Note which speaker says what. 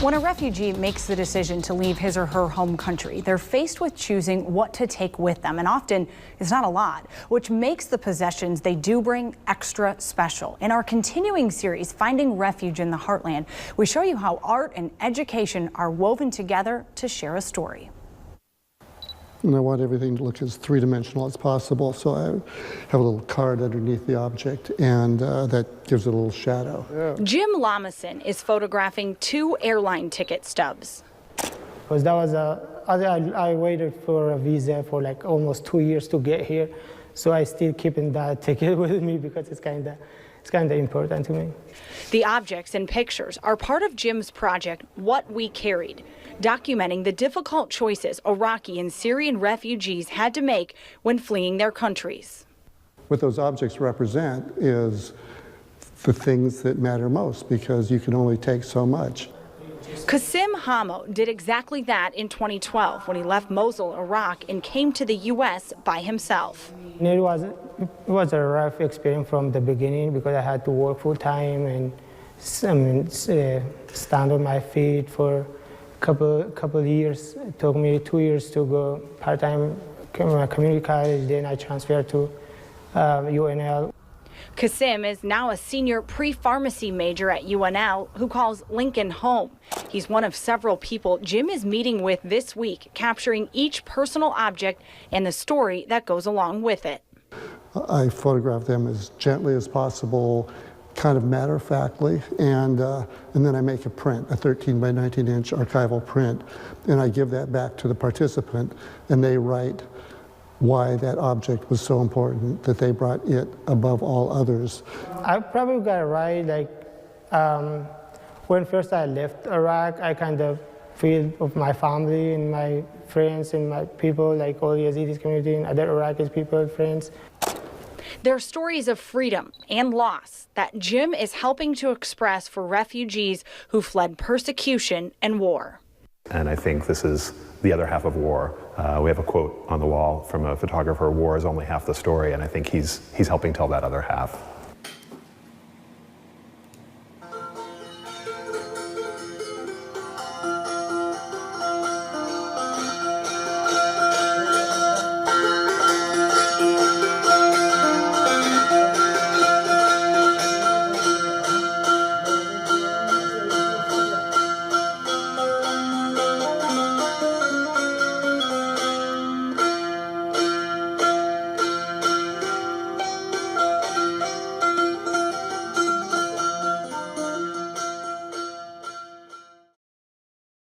Speaker 1: When a refugee makes the decision to leave his or her home country, they're faced with choosing what to take with them, and often it's not a lot, which makes the possessions they do bring extra special. In our continuing series, Finding Refuge in the Heartland, we show you how art and education are woven together to share a story.
Speaker 2: And I want everything to look as three-dimensional as possible, so I have a little card underneath the object, and that gives it a little shadow.
Speaker 1: Yeah. Jim Lamison is photographing 2 airline ticket stubs.
Speaker 3: Because that was I waited for a visa for like almost 2 years to get here, so I still keeping that ticket with me because it's kind of important to me.
Speaker 1: The objects and pictures are part of Jim's project, What We Carried, documenting the difficult choices Iraqi and Syrian refugees had to make when fleeing their countries.
Speaker 2: What those objects represent is the things that matter most, because you can only take so much.
Speaker 1: Qasim Hamo did exactly that in 2012 when he left Mosul, Iraq, and came to the U.S. by himself.
Speaker 3: It was a rough experience from the beginning because I had to work full time and stand on my feet for a couple of years. It took me 2 years to go part-time community college. Then I transferred to UNL.
Speaker 1: Qasim is now a senior pre-pharmacy major at UNL who calls Lincoln home. He's one of several people Jim is meeting with this week, capturing each personal object and the story that goes along with it.
Speaker 2: I photograph them as gently as possible, kind of matter-of-factly, and then I make a print, a 13 by 19 inch archival print, and I give that back to the participant, and they write why that object was so important, that they brought it above all others.
Speaker 3: I probably got it right, like when first I left Iraq, I kind of feel of my family and my friends and my people, like all the Yazidi community and other Iraqi people, friends.
Speaker 1: They're stories of freedom and loss that Jim is helping to express for refugees who fled persecution and war.
Speaker 4: And I think this is the other half of war. We have a quote on the wall from a photographer, "War is only half the story," and I think he's helping tell that other half.